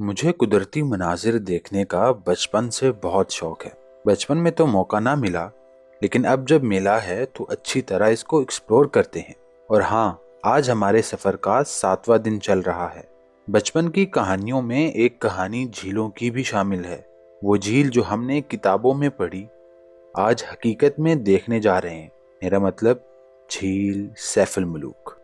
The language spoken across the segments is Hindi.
मुझे कुदरती मनाजिर देखने का बचपन से बहुत शौक है। बचपन में तो मौका ना मिला, लेकिन अब जब मिला है तो अच्छी तरह इसको एक्सप्लोर करते हैं। और हाँ, आज हमारे सफ़र का 7वां दिन चल रहा है। बचपन की कहानियों में एक कहानी झीलों की भी शामिल है। वो झील जो हमने किताबों में पढ़ी, आज हकीकत में देखने जा रहे हैं। मेरा मतलब झील सैफुल मुलूक।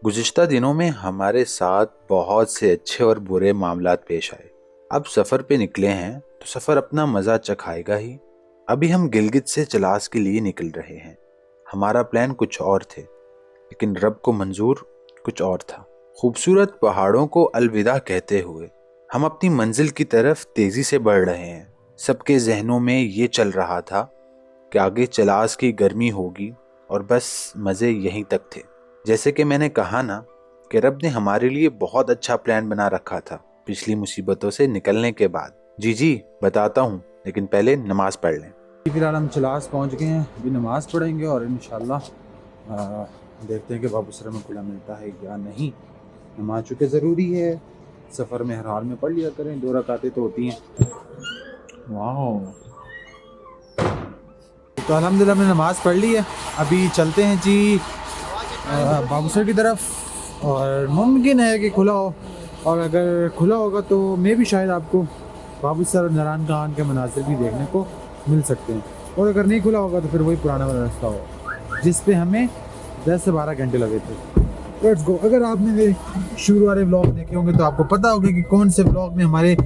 गुज़िश्ता दिनों में हमारे साथ बहुत से अच्छे और बुरे मामलात पेश आए। अब सफ़र पे निकले हैं तो सफ़र अपना मज़ा चखाएगा ही। अभी हम गिलगित से चलास के लिए निकल रहे हैं। हमारा प्लान कुछ और थे, लेकिन रब को मंजूर कुछ और था। खूबसूरत पहाड़ों को अलविदा कहते हुए हम अपनी मंजिल की तरफ तेज़ी से बढ़ रहे हैं। सबके जहनों में ये चल रहा था कि आगे चलास की गर्मी होगी और बस मज़े यहीं तक थे। जैसे कि मैंने कहा ना कि रब ने हमारे लिए बहुत अच्छा प्लान बना रखा था पिछली मुसीबतों से निकलने के बाद। जी बताता हूँ, लेकिन पहले नमाज पढ़ लें। फिलहाल हम चलास पहुँच गए हैं, अभी नमाज़ पढ़ेंगे और इंशाल्लाह देखते हैं कि वापस में खुला मिलता है या नहीं। नमाज चूँकि ज़रूरी है, सफ़र में हर हाल में पढ़ लिया करें, 2 रकातें तो होती हैं। वाह, तो अल्हम्दुलिल्लाह हमने नमाज़ पढ़ ली है। अभी चलते हैं जी बाबूसर की तरफ, और मुमकिन है कि खुला हो, और अगर खुला होगा तो मैं भी शायद आपको बाबूसर और नारायण खान के मनाजिर भी देखने को मिल सकते हैं, और अगर नहीं खुला होगा तो फिर वही पुराना वाला रास्ता होगा जिस पे हमें 10 से 12 घंटे लगे थे। Let's go. अगर आपने मेरे शुरू वाले व्लॉग देखे होंगे तो आपको पता होगा कि कौन से व्लॉग में हमारे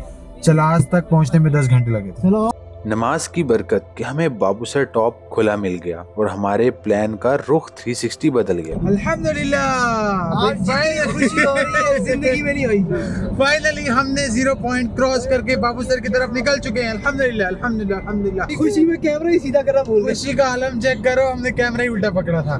चलास तक पहुंचने में 10 घंटे लगे थे। चलो, नमाज की बरकत कि हमें बाबूसर टॉप खुला मिल गया और हमारे प्लान का रुख 360 बदल गया। अल्हम्दुलिल्लाह, खुशी हो रही है, जिंदगी में नहीं हुई। फाइनली हमने 0 पॉइंट क्रॉस करके बाबूसर की तरफ निकल चुके हैं। अल्हम्दुलिल्लाह अल्हम्दुलिल्लाह अल्हम्दुलिल्लाह। खुशी में कैमरा ही सीधा करना भूल गए। खुशी का आलम चेक करो, हमने कैमरा ही उल्टा पकड़ा था।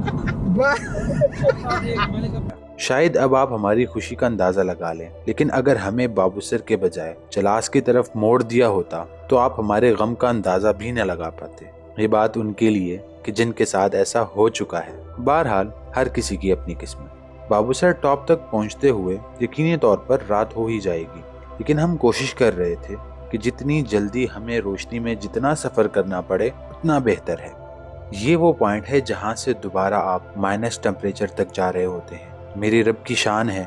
शायद अब आप हमारी खुशी का अंदाजा लगा लें, लेकिन अगर हमें बाबूसर के बजाय चलास की तरफ मोड़ दिया होता तो आप हमारे गम का अंदाजा भी न लगा पाते। ये बात उनके लिए कि जिनके साथ ऐसा हो चुका है। बहरहाल हर किसी की अपनी किस्मत। बाबूसर टॉप तक पहुंचते हुए यकीनी तौर पर रात हो ही जाएगी, लेकिन हम कोशिश कर रहे थे कि जितनी जल्दी हमें रोशनी में जितना सफर करना पड़े उतना बेहतर है। ये वो पॉइंट है जहाँ से दोबारा आप माइनस टेम्परेचर तक जा रहे होते हैं। मेरी रब की शान है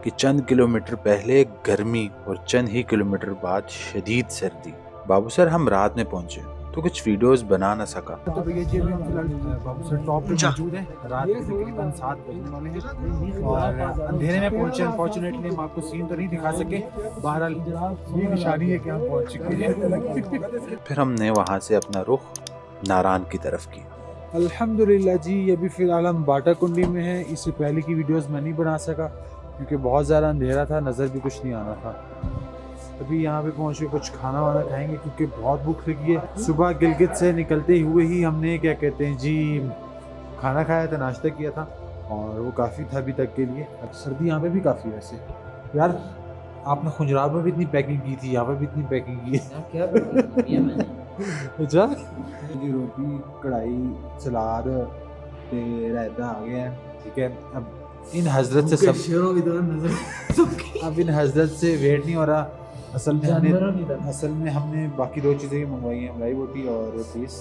कि चंद किलोमीटर पहले गर्मी और चंद ही किलोमीटर बाद शदीद सर्दी। बाबूसर हम रात में पहुंचे तो कुछ वीडियोस बना न सका। तो ये जी अभी हम फिलहाल बाबूसर टॉप पे मौजूद हैं। रात के तकरीबन 7 बजने वाले हैं और अंधेरे में पहुंचे। अनफॉर्चुनेटली हम आपको सीन तो नहीं दिखा सके। बहरहाल ये निशानी है कि हम पहुंच चुके हैं। फिर हमने वहां से अपना रुख नारायण की तरफ किया। अल्हम्दुलिल्लाह जी, अभी फ़िलहाल हम बाटा कुंडी में हैं। इससे पहले की वीडियोस मैं नहीं बना सका क्योंकि बहुत ज़्यादा अंधेरा था, नज़र भी कुछ नहीं आ रहा था। अभी यहाँ पे पहुँच के कुछ खाना वाना खाएंगे क्योंकि बहुत भूख लगी है। सुबह गिलगित से निकलते हुए ही हमने क्या कहते हैं जी खाना खाया था, नाश्ता किया था, और वो काफ़ी था अभी तक के लिए। अब सर्दी यहाँ पे भी काफ़ी है वैसे। यार आपने खुजरात में भी इतनी पैकिंग की थी, यहाँ पे भी इतनी पैकिंग की है। अच्छा जी, रोटी, कढ़ाई, सलाद, रायता आ गया है। ठीक है, अब इन हजरत से अब इन हजरत से वेट नहीं हो रहा। असल में हमने बाकी 2 चीज़ें मंगवाई हैं, मलाई बोटी और पीस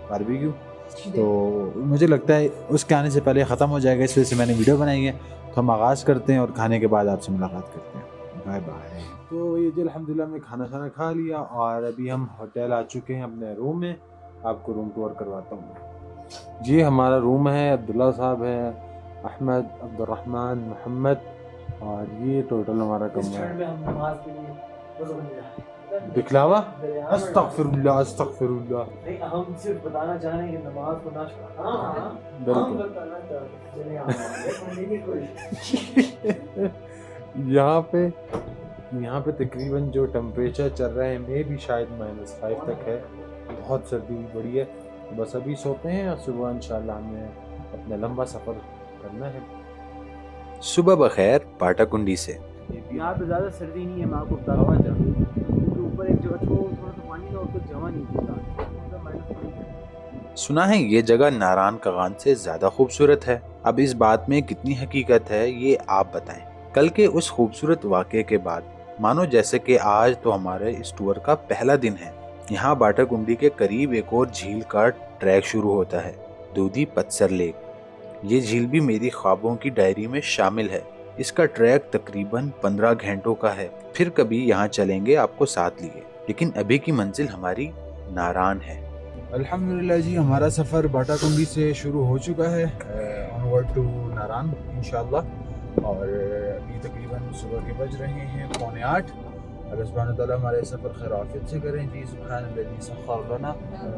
बारबेक्यू। तो मुझे लगता है उसके आने से पहले ख़त्म हो जाएगा, इस वजह से मैंने वीडियो बनाई है। तो हम आगाज़ करते हैं और खाने के बाद आपसे मुलाकात करते हैं। Bye bye. तो ये जी अल्हम्दुलिल्लाह हमने खाना खा लिया और अभी हम होटल आ चुके हैं अपने रूम में। आपको रूम टूर करवाता हूँ। जी हमारा रूम है, अब्दुल्ला साहब है, अहमद, अब्दुर्रहमान, मोहम्मद, और ये टोटल हमारा कमरा है। दिखलावा अस्तगफिरुल्लाह अस्तगफिरुल्लाह। हम सिर्फ बताना चाह रहे हैं कि नमाज को ना यहाँ पे तकरीबन जो टेम्परेचर चल रहा है मे भी शायद -5 तक है। बहुत सर्दी बड़ी है। बस अभी सोते हैं और सुबह इंशाल्लाह हमें अपना लंबा सफ़र करना है। सुबह बखैर बाटा कुंडी से। यहाँ पे ज़्यादा सर्दी नहीं है, मैं आपको बताता हूँ। क्योंकि ऊपर एक जगह थोड़ा सा पानी था और कुछ जमा नहीं होता। सुना है ये जगह नारान कगान से ज्यादा खूबसूरत है। अब इस बात में कितनी हकीकत है ये आप बताएं। कल के उस खूबसूरत वाक़े के बाद मानो जैसे कि आज तो हमारे इस टूर का पहला दिन है। यहाँ बाटाकुंडी के करीब एक और झील का ट्रैक शुरू होता है, दूधी पत्सर लेक। ये झील भी मेरी ख्वाबों की डायरी में शामिल है। इसका ट्रैक तकरीबन 15 घंटों का है। फिर कभी यहाँ चलेंगे आपको साथ लिए, लेकिन अभी की मंजिल हमारी नारान है। अल्हम्दुलिल्लाह जी, हमारा सफ़र बाटाकुंडी से शुरू हो चुका है ऑनवर्ड टू नारान इंशाल्लाह। और अभी तकरीबन सुबह के बज रहे हैं 7:45। अल्लाह सुब्हानहू व तआला हमारे सफ़र खैर आफियत से करें जी। सुब्हानल्लज़ी सख़्ख़र लना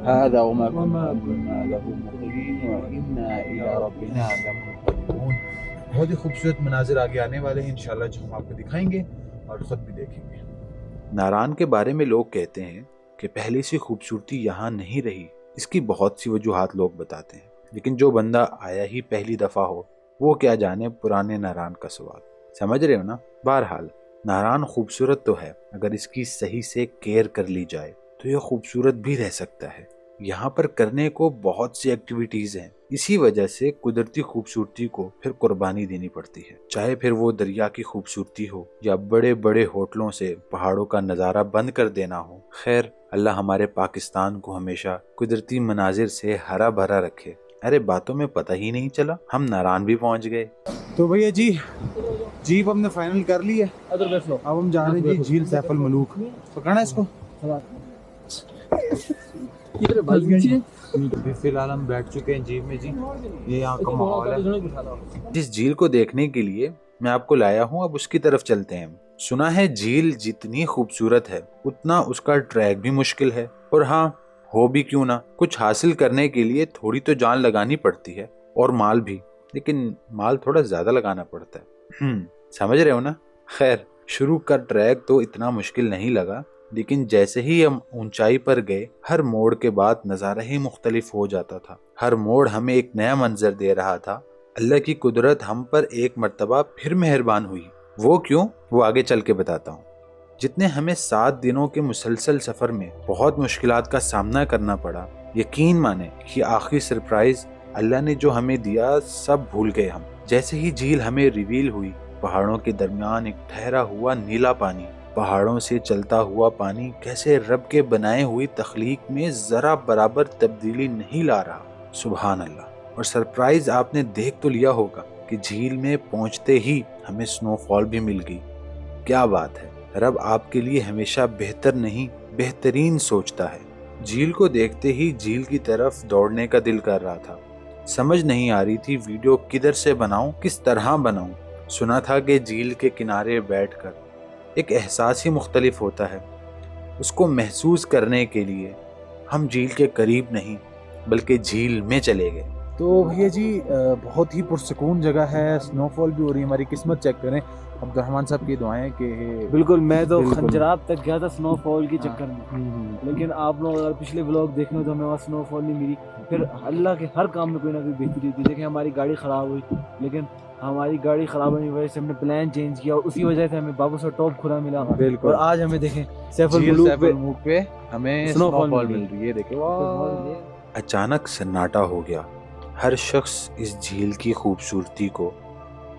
हाज़ा वमा कुन्ना लहू मुक़रिनीन व इन्ना इला रब्बिना लमुनक़लिबून। बहुत ही खूबसूरत मनाजिर आगे आने वाले हैं इंशाल्लाह, जो हम आपको दिखाएंगे और ख़ुद भी देखेंगे। नारान के बारे में लोग कहते हैं कि पहले सी खूबसूरती यहाँ नहीं रही। इसकी बहुत सी वजूहात लोग बताते हैं, लेकिन जो बंदा आया ही पहली दफ़ा हो वो क्या जाने पुराने नारान का स्वाद। समझ रहे हो ना। बहरहाल नारान खूबसूरत तो है, अगर इसकी सही से केयर कर ली जाए तो यह खूबसूरत भी रह सकता है। यहाँ पर करने को बहुत सी एक्टिविटीज हैं। इसी वजह से कुदरती खूबसूरती को फिर कुर्बानी देनी पड़ती है, चाहे फिर वो दरिया की खूबसूरती हो या बड़े बड़े होटलों से पहाड़ों का नज़ारा बंद कर देना हो। खैर, अल्लाह हमारे पाकिस्तान को हमेशा कुदरती मनाजिर से हरा भरा रखे। अरे बातों में पता ही नहीं चला हम नारान भी पहुँच गए। तो भैया जी, जीप हमने फाइनल कर ली है। अब हम जा रहे हैं जी झील सैफ अल मलूक। पकड़ना है इसको। अभी फिलहाल हम बैठ चुके हैं जीप में जी। ये यहाँ का माहौल है। जिस झील को देखने के लिए मैं आपको लाया हूँ, अब उसकी तरफ चलते हैं। सुना है झील जितनी खूबसूरत है उतना उसका ट्रैक भी मुश्किल है। और हाँ, हो भी क्यों ना, कुछ हासिल करने के लिए थोड़ी तो जान लगानी पड़ती है और माल भी, लेकिन माल थोड़ा ज्यादा लगाना पड़ता है। समझ रहे हो ना। खैर, शुरू का ट्रैक तो इतना मुश्किल नहीं लगा, लेकिन जैसे ही हम ऊंचाई पर गए हर मोड़ के बाद नज़ारा ही मुख्तलिफ हो जाता था। हर मोड़ हमें एक नया मंजर दे रहा था। अल्लाह की कुदरत हम पर एक मर्तबा फिर मेहरबान हुई। वो क्यों, वो आगे चल के बताता हूँ। जितने हमें 7 दिनों के मुसलसल सफ़र में बहुत मुश्किलात का सामना करना पड़ा, यकीन माने कि आखिरी सरप्राइज अल्लाह ने जो हमें दिया सब भूल गए हम। जैसे ही झील हमें रिवील हुई, पहाड़ों के दरमियान एक ठहरा हुआ नीला पानी, पहाड़ों से चलता हुआ पानी कैसे रब के बनाए हुई तख्लीक में जरा बराबर तब्दीली नहीं ला रहा। सुभान अल्लाह। और सरप्राइज आपने देख तो लिया होगा कि झील में पहुंचते ही हमें स्नोफॉल भी मिल गई। क्या बात है, रब आपके लिए हमेशा बेहतर नहीं बेहतरीन सोचता है। झील को देखते ही झील की तरफ दौड़ने का दिल कर रहा था। समझ नहीं आ रही थी वीडियो किधर से बनाऊं, किस तरह बनाऊं। सुना था कि झील के किनारे बैठकर एक एहसास ही मुख्तलिफ होता है। उसको महसूस करने के लिए हम झील के करीब नहीं बल्कि झील में चले गए। तो भैया जी, बहुत ही पुरसकून जगह है। स्नोफॉल भी हो रही है। हमारी किस्मत चेक करें। अब्दुर्रहमान साहब की दुआएं कि बिल्कुल, मैं तो बिल्कुल। खंजरात तक गया था स्नोफॉल के चक्कर में, लेकिन आप लोग अगर पिछले व्लॉग देख लो तो हमें वहाँ स्नोफॉल नहीं मिली। फिर अल्लाह के हर काम में कोई ना कोई बेहतरी होती है। देखिए, हमारी गाड़ी ख़राब हुई, लेकिन हमारी गाड़ी ख़राब होने की वजह से हमने प्लान चेंज किया और उसी वजह से हमें बाबू सर टॉप खुदा मिला। बिल्कुल। और आज हमें देखें सैफ अल झील मलूक सैफ अल मलूक पे हमें स्नोफॉल स्नोफॉल मिल मिल रही है। देखिए, वाह। अचानक सन्नाटा हो गया। हर शख्स इस झील की खूबसूरती को,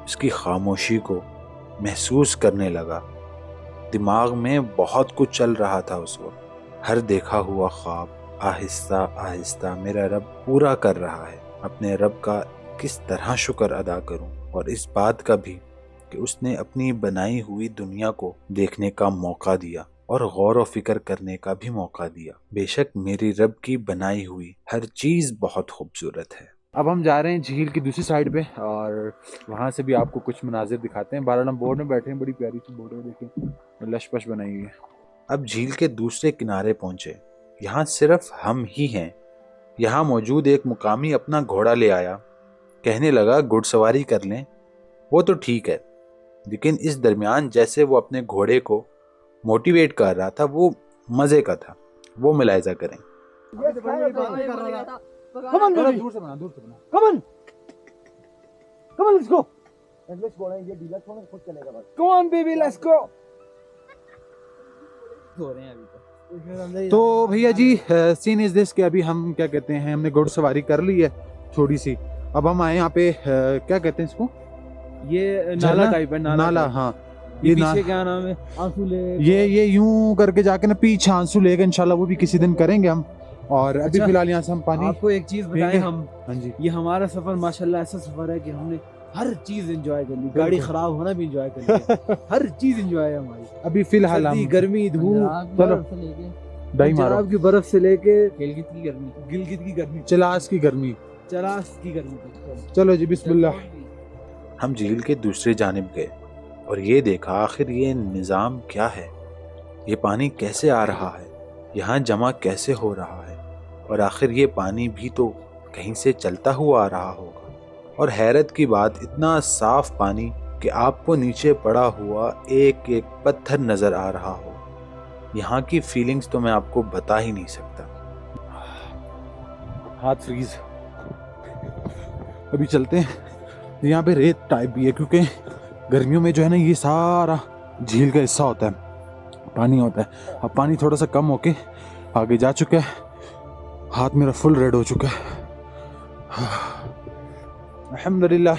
इसकी खामोशी को महसूस करने लगा। दिमाग में बहुत कुछ चल रहा था उस वक्त। हर देखा हुआ ख्वाब आहिस्ता आहिस्ता मेरा रब पूरा कर रहा है। अपने रब का किस तरह शुक्र अदा करूं, और इस बात का भी कि उसने अपनी बनाई हुई दुनिया को देखने का मौका दिया और गौर व फिक्र करने का भी मौका दिया। बेशक मेरी रब की बनाई हुई हर चीज बहुत खूबसूरत है। अब हम जा रहे हैं झील की दूसरी साइड पे और वहाँ से भी आपको कुछ मनाजिर दिखाते हैं। बारह बोर्ड में बैठे हैं, बड़ी प्यारी सी बोर्ड है, देखिए लशपश बनाई हुई है। अब झील के दूसरे किनारे पहुंचे। यहाँ सिर्फ हम ही हैं। यहाँ मौजूद एक मुकामी अपना घोड़ा ले आया, कहने लगा घुड़सवारी कर लें। वो तो ठीक है, लेकिन इस दरमियान जैसे वो अपने घोड़े को मोटिवेट कर रहा था वो मजे का था। वो मुलाहिजा करें। Come on, baby. दूर से बना, दूर से बना। Come on. Come on, let's go. Let's go. ये डीलर थोड़ा खुद चलेगा बस। Come on, baby, let's go. हो रहे हैं अभी तो। तो भैया जी सीन इज दिस कि अभी हम क्या कहते हैं, हमने घुड़सवारी कर ली है थोड़ी सी। अब हम आए यहाँ पे क्या कहते हैं इसको, ये झरना? नाला टाइप है, नाला, type। हाँ। ये ना, पीछे क्या नाम है, आंसू लेक। ये यूं करके जाके ना पीछे आंसू लेके इंशाल्लाह वो भी किसी दिन करेंगे हम। और अभी अच्छा, फिलहाल यहाँ से हम पानी आपको एक चीज बताएं पियेंगे। हम, हाँ जी, ये हमारा सफर माशाल्लाह ऐसा सफर है कि हमने हर चीज एंजॉय कर ली, गाड़ी बिल्कुल। खराब होना भी एंजॉय कर लिया, हर चीज एंजॉय है हमारी। अभी फिलहाल सर्दी, हम गर्मी, धूप, चलो डाई मारो, पंजाब की बर्फ से लेके गिलगित की गर्मी। गिलगित की गर्मी, चलास की गर्मी। चलास की गर्मी तक। चलो जी बिस्मिल्लाह। हम झील के दूसरी जानिब गए और ये देखा आखिर ये निज़ाम क्या है, ये पानी कैसे आ रहा है, यहाँ जमा कैसे हो रहा है, और आखिर ये पानी भी तो कहीं से चलता हुआ आ रहा होगा। और हैरत की बात, इतना साफ पानी कि आपको नीचे पड़ा हुआ एक एक पत्थर नज़र आ रहा हो। यहाँ की फीलिंग्स तो मैं आपको बता ही नहीं सकता। हाथ फ्रीज। अभी चलते हैं, यहाँ पे रेत टाइप भी है क्योंकि गर्मियों में जो है ना ये सारा झील का हिस्सा होता है, पानी होता है। अब पानी थोड़ा सा कम होके आगे जा चुका है, हाथ मेरा फुल रेड हो चुका है। अल्हम्दुलिल्लाह,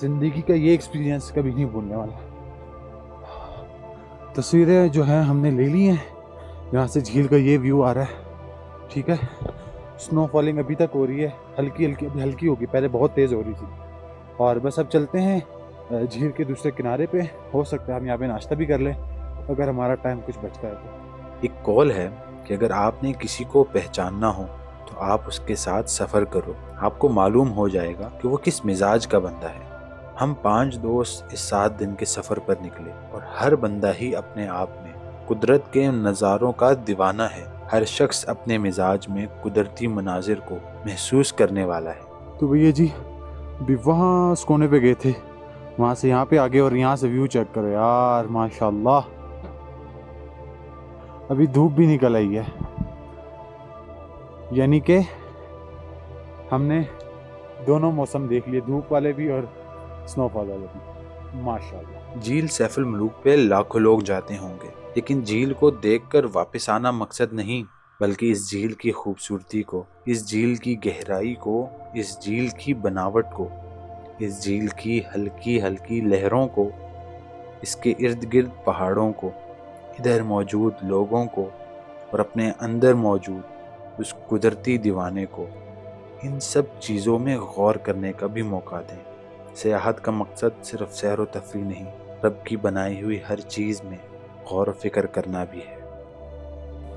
जिंदगी का ये एक्सपीरियंस कभी नहीं भूलने वाला। तस्वीरें जो हैं हमने ले ली हैं, यहाँ से झील का ये व्यू आ रहा है, ठीक है। स्नो फॉलिंग अभी तक हो रही है, हल्की हल्की, अभी हल्की होगी, पहले बहुत तेज़ हो रही थी। और बस अब चलते हैं झील के दूसरे किनारे पे। हो सकता है हम यहाँ पे नाश्ता भी कर लें अगर हमारा टाइम कुछ बचता है तो। एक कॉल है कि अगर आपने किसी को पहचानना हो तो आप उसके साथ सफ़र करो, आपको मालूम हो जाएगा कि वो किस मिजाज का बंदा है। हम 5 दोस्त इस 7 दिन के सफ़र पर निकले और हर बंदा ही अपने आप में कुदरत के नज़ारों का दीवाना है। हर शख्स अपने मिजाज में कुदरती मनाजिर को महसूस करने वाला है। तो भैया जी अभी वहाँ उस कोने पे गए थे, वहाँ से यहाँ पे आ गए और यहाँ से व्यू चेक करो यार, माशाल्लाह। अभी धूप भी निकल आई है, यानी कि हमने दोनों मौसम देख लिए, धूप वाले भी और स्नोफॉल वाले भी, माशाल्लाह। झील सैफुल मलूक पे लाखों लोग जाते होंगे, लेकिन झील को देखकर वापस आना मकसद नहीं, बल्कि इस झील की खूबसूरती को, इस झील की गहराई को, इस झील की बनावट को, इस झील की हल्की हल्की लहरों को, इसके इर्द गिर्द पहाड़ों को, इधर मौजूद लोगों को और अपने अंदर मौजूद उस कुदरती दीवाने को, इन सब चीज़ों में गौर करने का भी मौका दें। सियाहत का मकसद सिर्फ सैर व तफरीह नहीं, रब की बनाई हुई हर चीज़ में गौर व फिक्र करना भी है।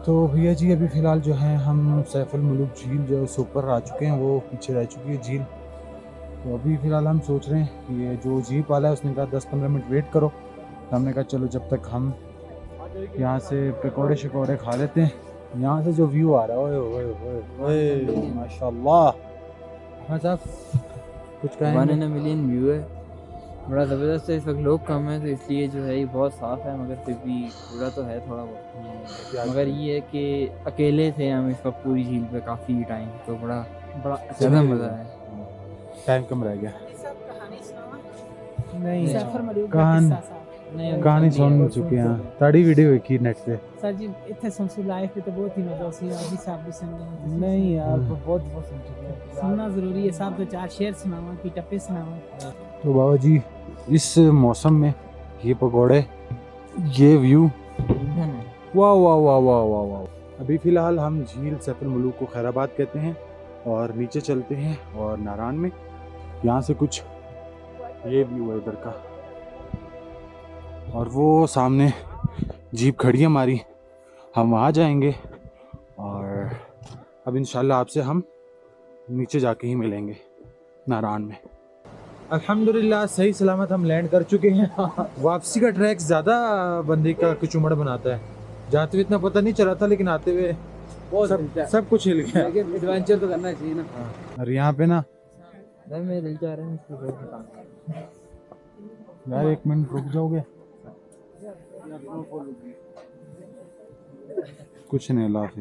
तो भैया जी अभी फ़िलहाल जो है हम सैफुल मलूक झील जो है उससे ऊपर आ चुके हैं, वो पीछे रह चुकी है झील। तो अभी फ़िलहाल हम सोच रहे हैं कि ये जो जीप वाला है उसने कहा 10-15 मिनट वेट करो, तो हमने कहा चलो जब तक हम यहाँ से पकौड़े शकौड़े खा लेते हैं। यहाँ से जो व्यू आ रहा है, ओए ओए ओए ओए माशाल्लाह। हाँ साहब कुछ कहेंगे? 1 in a million व्यू है, बड़ा ज़बरदस्त है। इस वक्त लोग कम है तो इसलिए जो है ये बहुत साफ़ है, मगर फिर भी कूड़ा तो है थोड़ा बहुत। मगर ये है कि अकेले थे हम इस वक्त पूरी झील पे काफ़ी टाइम, तो बड़ा ज़्यादा मज़ा है। टाइम कम रह गया। नहीं, कहानी सुन चुके हैं, ताड़ी वीडियो देखी नेट पे। सर जी इतने सुन लाइफ पे तो बहुत ही मजा उसी अभी साहब भी सुन रहे नहीं यार, बहुत सुन चुके हैं। सुनना जरूरी है साहब, तो 4 शेर सुनावा की टप्पे सुनावा। तो बाबा जी इस मौसम में ये पकौड़े, ये व्यू, वाह वाह वाह वाह वाह वाह। अभी फ़िलहाल हम झील सैफुल मलूक को खैराबाद कहते हैं और नीचे चलते हैं और नारायण में, यहाँ से कुछ ये व्यू है इधर का, और वो सामने जीप खड़ी है हमारी, हम वहाँ जाएंगे और अब इंशाल्लाह आपसे हम नीचे जाके ही मिलेंगे नारायण में। अल्हम्दुलिल्लाह सही सलामत हम लैंड कर चुके हैं। वापसी का ट्रैक ज़्यादा बंदे का कुचुमड़ बनाता है, जाते हुए इतना पता नहीं चला था, लेकिन आते हुए सब कुछ हिल गया। लेकिन एडवेंचर तो करना चाहिए ना। और यहाँ पे ना मेरे दिल चाह रहा है यार 1 मिनट रुक जाओगे? कुछ नहीं, अल्लाह हाफिज़।